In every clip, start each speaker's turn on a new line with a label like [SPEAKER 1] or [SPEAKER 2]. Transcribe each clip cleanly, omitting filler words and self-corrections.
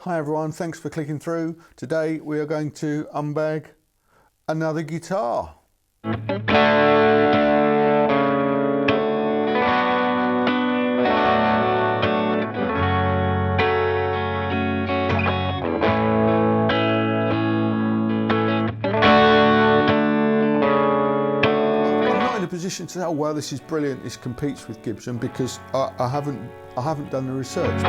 [SPEAKER 1] Hi everyone, thanks for clicking through. Today we are going to unbag another guitar. Position to say, oh well, this is brilliant, this competes with Gibson, because I haven't done the research.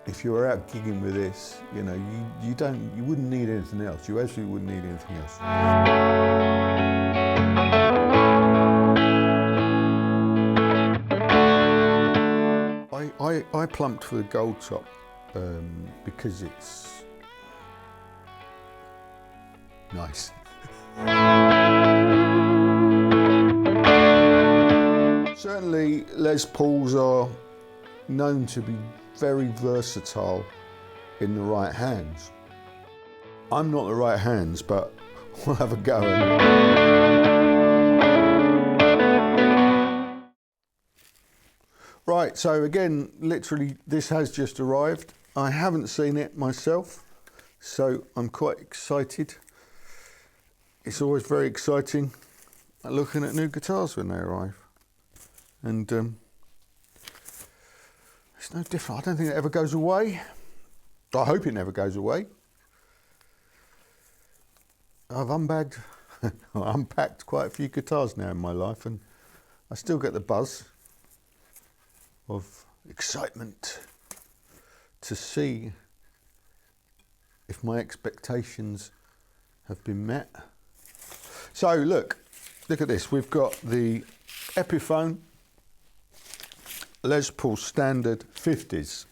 [SPEAKER 1] If you were out gigging with this, you know, you wouldn't need anything else. You absolutely wouldn't need anything else. I plumped for the Goldtop because it's nice. Certainly Les Pauls are known to be very versatile in the right hands. I'm not the right hands, but we'll have a go. Right, so again, literally this has just arrived. I haven't seen it myself, so I'm quite excited. It's always very exciting looking at new guitars when they arrive. And it's no different. I don't think it ever goes away. I hope it never goes away. I've unpacked quite a few guitars now in my life, and I still get the buzz of excitement to see if my expectations have been met. So look at this. We've got the Epiphone Les Paul Standard 50's,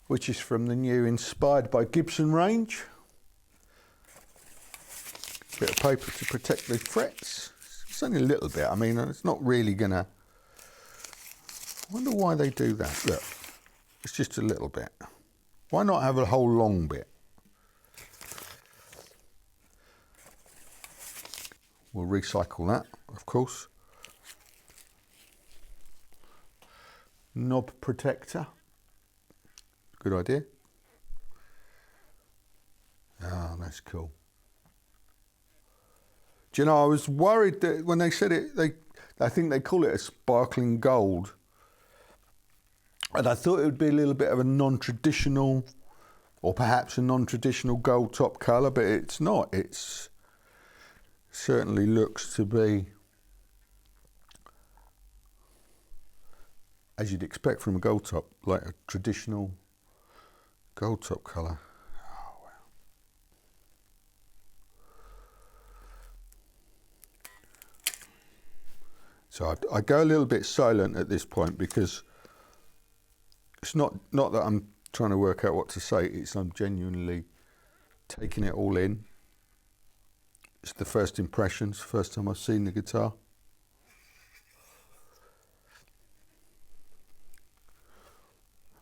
[SPEAKER 1] which is from the new Inspired by Gibson range. Bit of paper to protect the frets. It's only a little bit. I mean, it's not really gonna. I wonder why they do that. Look, it's just a little bit. Why not have a whole long bit? We'll recycle that, of course. Knob protector. Good idea. Oh, that's cool. Do you know, I was worried that when they said it, I think they call it a sparkling gold. And I thought it would be a little bit of a non-traditional, or perhaps a non-traditional gold top colour, but it's not. It's certainly looks to be, as you'd expect from a gold top, like a traditional gold top colour. Oh, wow. So I go a little bit silent at this point, because it's not that I'm trying to work out what to say, it's I'm genuinely taking it all in. It's the first impressions, first time I've seen the guitar.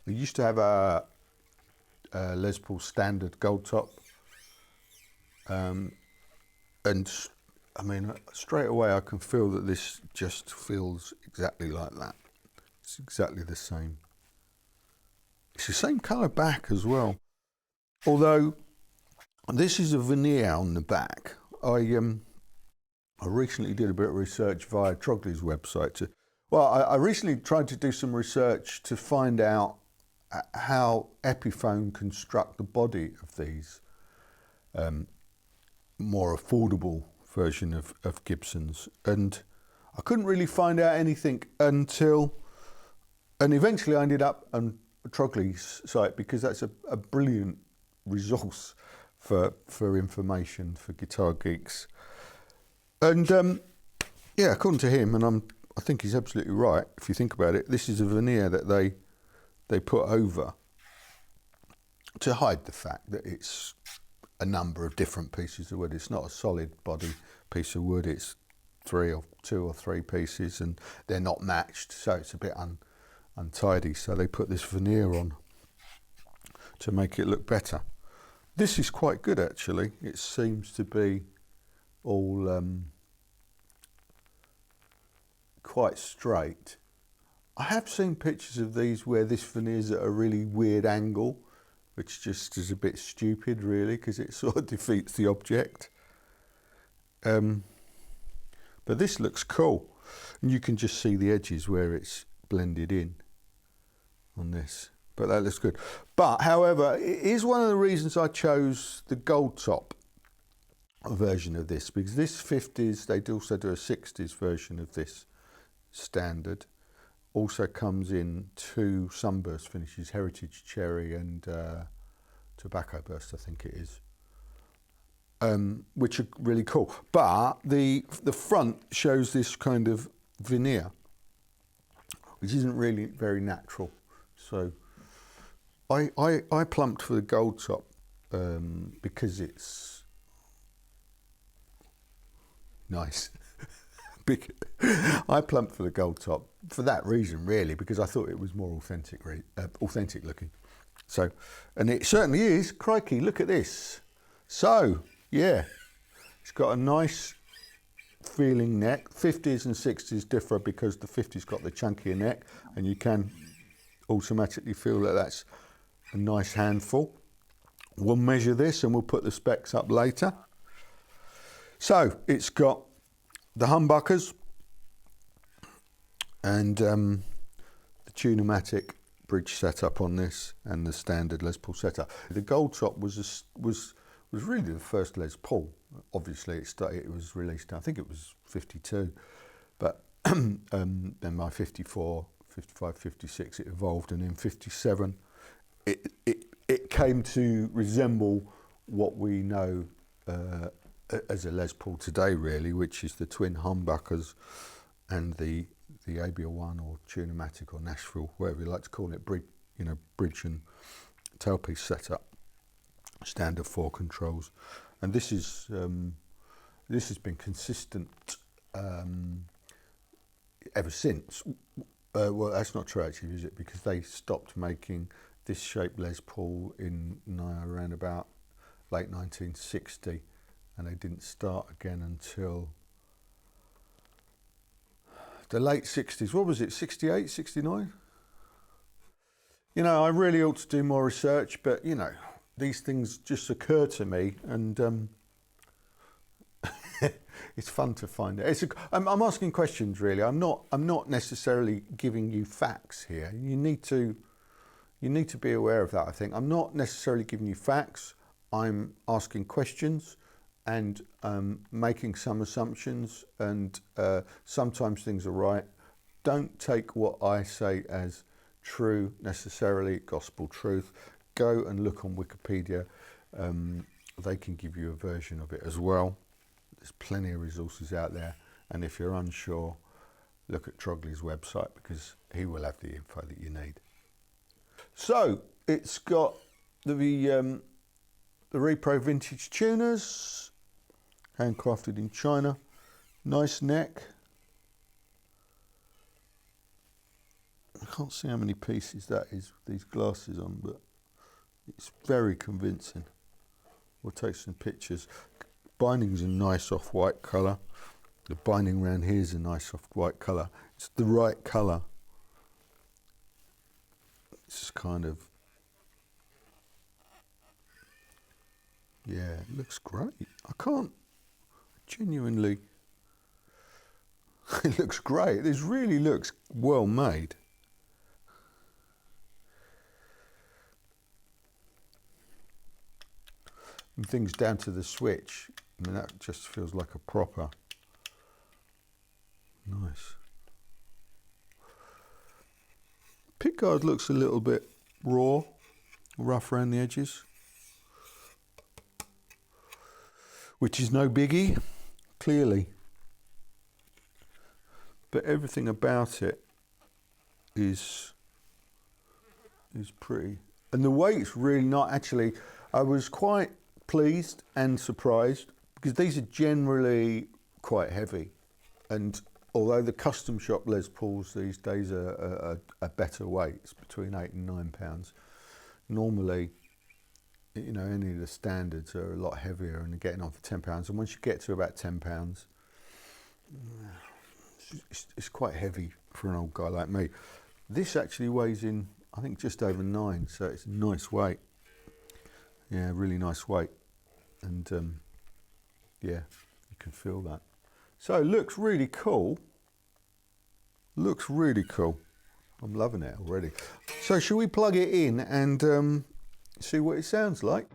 [SPEAKER 1] I used to have a Les Paul Standard Goldtop, and I mean, straight away I can feel that this just feels exactly like that. It's exactly the same. It's the same colour back as well, although this is a veneer on the back. I recently did a bit of research via Trogley's website. I recently tried to do some research to find out how Epiphone construct the body of these more affordable version of Gibsons, and I couldn't really find out anything and eventually I ended up on Trogley's site, because that's a brilliant resource for information for guitar geeks. And yeah, according to him, and I think he's absolutely right, if you think about it, this is a veneer that they put over to hide the fact that it's a number of different pieces of wood. It's not a solid body piece of wood, it's two or three pieces, and they're not matched, so it's a bit untidy. So they put this veneer on to make it look better. This is quite good, actually. It seems to be all quite straight. I have seen pictures of these where this veneer's at a really weird angle, which just is a bit stupid really, because it sort of defeats the object. But this looks cool. And you can just see the edges where it's blended in on this. But that looks good. But however, it is one of the reasons I chose the Goldtop version of this, because this 50s, they also do a 60s version of this standard. Also comes in 2 sunburst finishes, Heritage Cherry and Tobacco Burst, I think it is. Which are really cool. But the front shows this kind of veneer, which isn't really very natural. So I plumped for the Goldtop because it's nice. I plumped for the Goldtop for that reason, really, because I thought it was more authentic looking. So, and it certainly is. Crikey, look at this. So, yeah, it's got a nice feeling neck. 50s and 60s differ because the 50s got the chunkier neck, and you can automatically feel that that's a nice handful. We'll measure this and we'll put the specs up later. So it's got the humbuckers and the Tune-o-matic bridge setup on this, and the standard Les Paul setup. The Goldtop was really the first Les Paul. Obviously, it was released, I think it was 52, but then by 54, 55, 56, it evolved, and in 57, it came to resemble what we know as a Les Paul today, really, which is the twin humbuckers and the ABL1 or Tune-o-matic or Nashville, whatever you like to call it, bridge and tailpiece setup, standard 4 controls, and this has been consistent ever since. Well, that's not true actually, is it? Because they stopped making this shape Les Paul in around about late 1960, and they didn't start again until the late 60s. What was it, 68, 69? You know, I really ought to do more research, but you know, these things just occur to me, and it's fun to find out. I'm asking questions, really. I'm not necessarily giving you facts here. You need to be aware of that, I think. I'm not necessarily giving you facts. I'm asking questions and making some assumptions, and sometimes things are right. Don't take what I say as true necessarily, gospel truth. Go and look on Wikipedia. They can give you a version of it as well. There's plenty of resources out there, and if you're unsure, look at Trogley's website, because he will have the info that you need. So it's got the Repro vintage tuners, handcrafted in China, nice neck. I can't see how many pieces that is with these glasses on, but it's very convincing. We'll take some pictures. Binding's a nice off-white colour. The binding around here is a nice off-white colour. It's the right colour. It's kind of, yeah, it looks great. I can't genuinely, it looks great. This really looks well made. And things down to the switch, I mean, that just feels like a proper, nice. Pickguard looks a little bit raw, rough around the edges, which is no biggie, clearly. But everything about it is pretty. And the weight's really not, actually, I was quite pleased and surprised, because these are generally quite heavy, and although the custom shop Les Pauls these days are better weights, between 8 and 9 pounds, normally, you know, any of the standards are a lot heavier and getting on for 10 pounds, and once you get to about 10 pounds, it's quite heavy for an old guy like me. This actually weighs in, I think, just over 9, so it's a nice weight. Yeah, really nice weight. And yeah, you can feel that. So it looks really cool. Looks really cool. I'm loving it already. So shall we plug it in and see what it sounds like?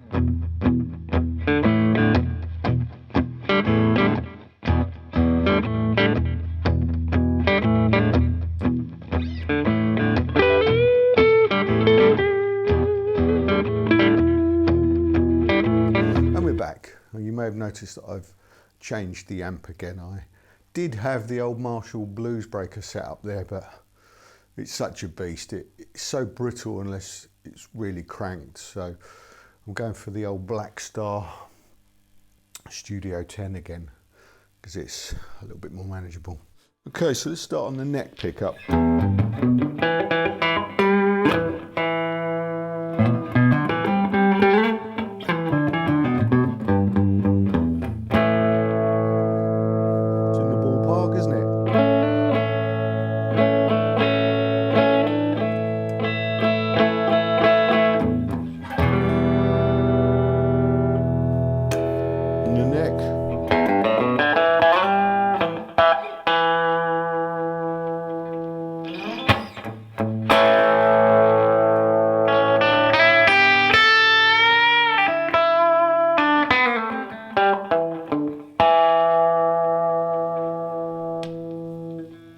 [SPEAKER 1] And we're back. You may have noticed that I've changed the amp again. I did have the old Marshall Blues Breaker set up there, but it's such a beast. It's so brittle unless it's really cranked. So I'm going for the old Blackstar Studio 10 again because it's a little bit more manageable. Okay, so let's start on the neck pickup.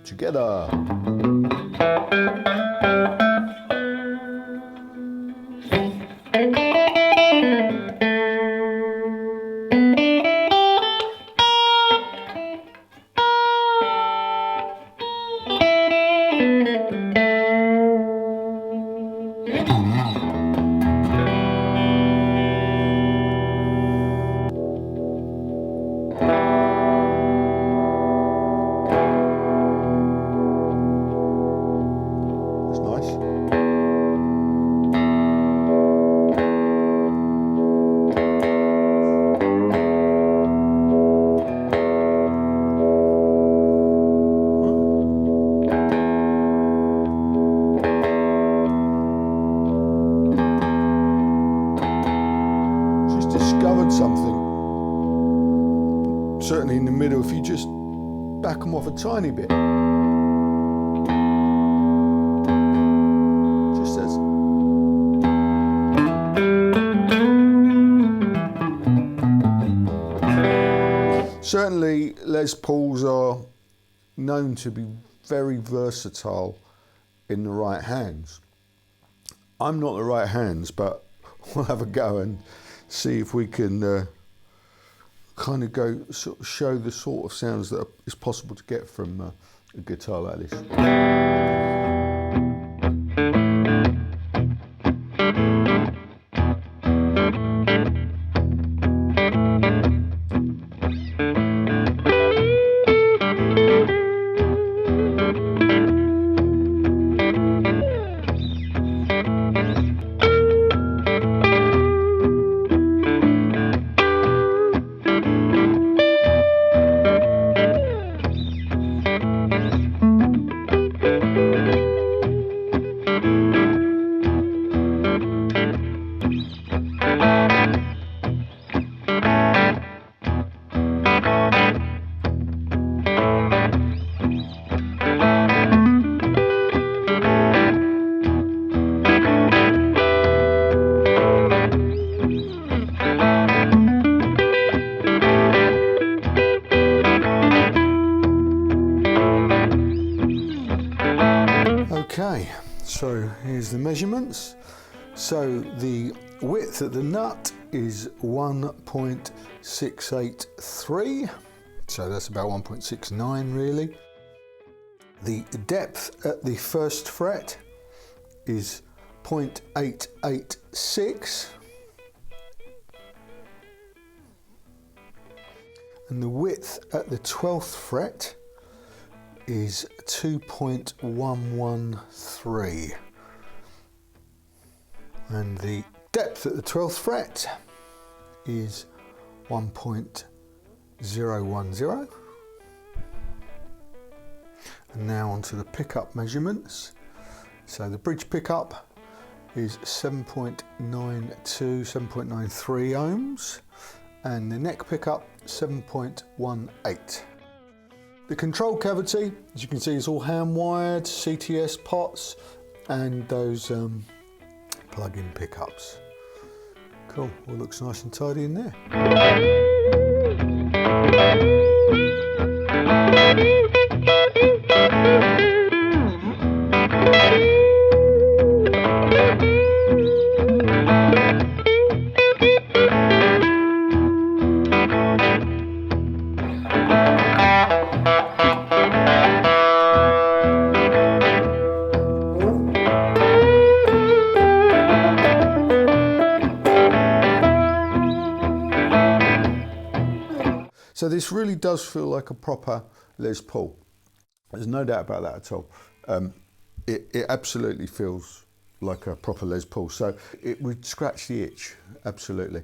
[SPEAKER 1] Together. Something certainly in the middle, if you just back them off a tiny bit, just as certainly Les Pauls are known to be very versatile in the right hands. I'm not the right hands, but we'll have a go and see if we can kind of go show the sort of sounds that is possible to get from a guitar like this. Okay, so here's the measurements. So the width of the nut is 1.683, so that's about 1.69 really. The depth at the first fret is 0.886, and the width at the 12th fret is 2.113, and the depth at the 12th fret is 1.010. And now onto the pickup measurements. So the bridge pickup is 7.93 ohms, and the neck pickup 7.18. The control cavity, as you can see, is all hand wired, CTS pots, and those plug-in pickups. Cool, all looks nice and tidy in there. So this really does feel like a proper Les Paul. There's no doubt about that at all. It absolutely feels like a proper Les Paul. So it would scratch the itch, absolutely.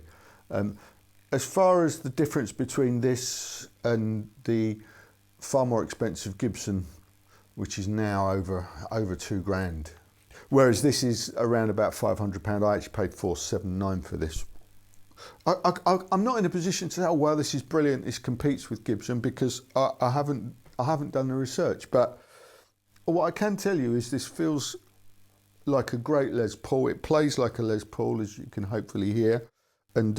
[SPEAKER 1] As far as the difference between this and the far more expensive Gibson, which is now over £2,000, whereas this is around about £500. I actually paid £479 for this. I'm not in a position to say, oh well, this is brilliant, this competes with Gibson, because I haven't done the research. But what I can tell you is this feels like a great Les Paul. It plays like a Les Paul, as you can hopefully hear. And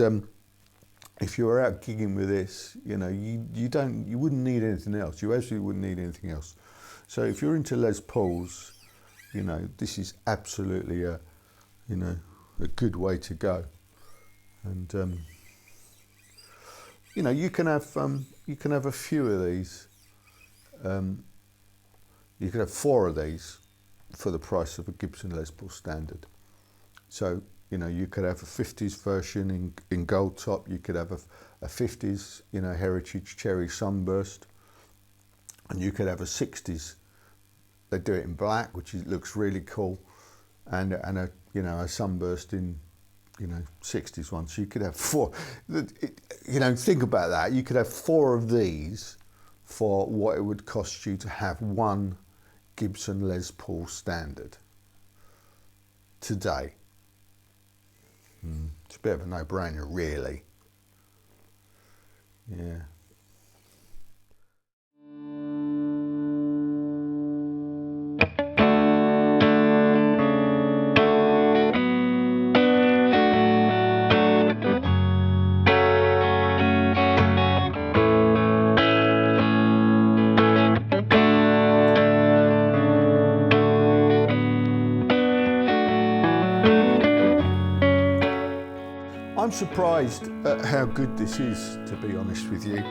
[SPEAKER 1] if you were out gigging with this, you know, you wouldn't need anything else. You absolutely wouldn't need anything else. So if you're into Les Pauls, you know, this is absolutely a good way to go. And you know, you can have a few of these. You could have 4 of these for the price of a Gibson Les Paul Standard. So you know, you could have a 50's version in Goldtop. You could have a 50's, you know, Heritage Cherry Sunburst, and you could have a 60's. They do it in black, which looks really cool, and a Sunburst in, you know, 60's one. So you could have 4. You know, think about that. You could have 4 of these for what it would cost you to have one Gibson Les Paul Standard today. It's a bit of a no-brainer, really. Yeah. I'm surprised at how good this is, to be honest with you.